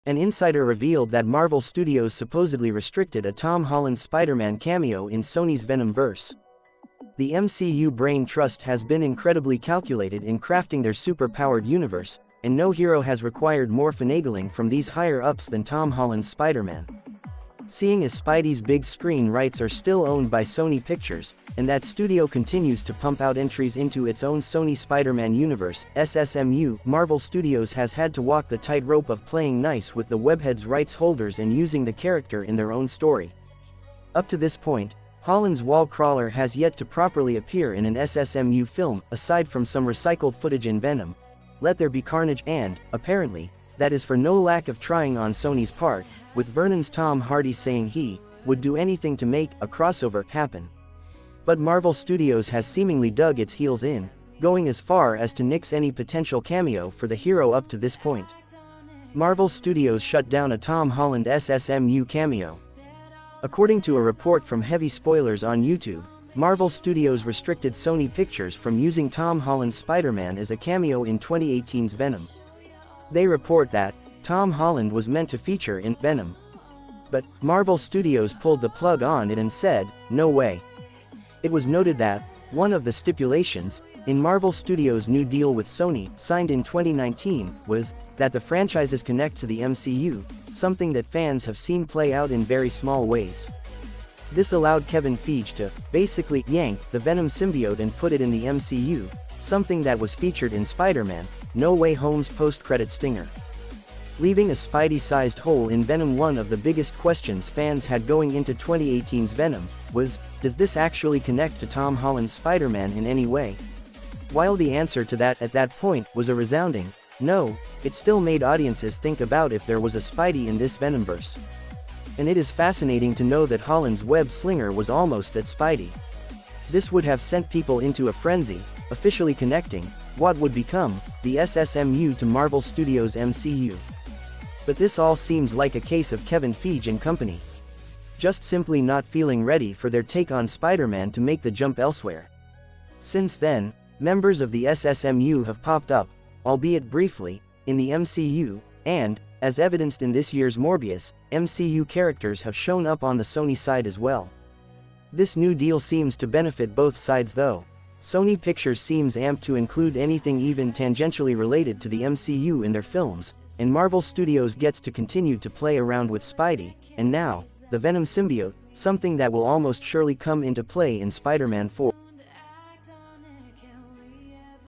An insider revealed that Marvel Studios supposedly restricted a Tom Holland Spider-Man cameo in Sony's Venom verse. The MCU brain trust has been incredibly calculated in crafting their super-powered universe, and no hero has required more finagling from these higher-ups than Tom Holland's Spider-Man. Seeing as Spidey's big screen rights are still owned by Sony Pictures, and that studio continues to pump out entries into its own Sony Spider-Man universe, SSMU, Marvel Studios has had to walk the tightrope of playing nice with the webhead's rights holders and using the character in their own story. Up to this point, Holland's wall crawler has yet to properly appear in an SSMU film, aside from some recycled footage in Venom, Let There Be Carnage, and, apparently, that is for no lack of trying on Sony's part, with Venom's Tom Hardy saying he would do anything to make a crossover happen. But Marvel Studios has seemingly dug its heels in, going as far as to nix any potential cameo for the hero up to this point. Marvel Studios shut down a Tom Holland SSMU cameo. According to a report from Heavy Spoilers on YouTube, Marvel Studios restricted Sony Pictures from using Tom Holland's Spider-Man as a cameo in 2018's Venom. They report that Tom Holland was meant to feature in Venom, but Marvel Studios pulled the plug on it and said, "No way." It was noted that one of the stipulations in Marvel Studios' new deal with Sony, signed in 2019, was that the franchises connect to the MCU, something that fans have seen play out in very small ways. This allowed Kevin Feige to basically yank the Venom symbiote and put it in the MCU, something that was featured in Spider-Man: No Way Home's post-credit stinger. Leaving a Spidey-sized hole in Venom. One of the biggest questions fans had going into 2018's Venom was, does this actually connect to Tom Holland's Spider-Man in any way? While the answer to that at that point was a resounding no, it still made audiences think about if there was a Spidey in this Venomverse. And it is fascinating to know that Holland's web slinger was almost that Spidey. This would have sent people into a frenzy, officially connecting what would become the SSMU to Marvel Studios' MCU. But this all seems like a case of Kevin Feige and company just simply not feeling ready for their take on Spider-Man to make the jump elsewhere. Since then, members of the SSMU have popped up, albeit briefly, in the MCU, and, as evidenced in this year's Morbius, MCU characters have shown up on the Sony side as well. This new deal seems to benefit both sides though. Sony Pictures seems amped to include anything even tangentially related to the MCU in their films, and Marvel Studios gets to continue to play around with Spidey, and now, the Venom symbiote, something that will almost surely come into play in Spider-Man 4.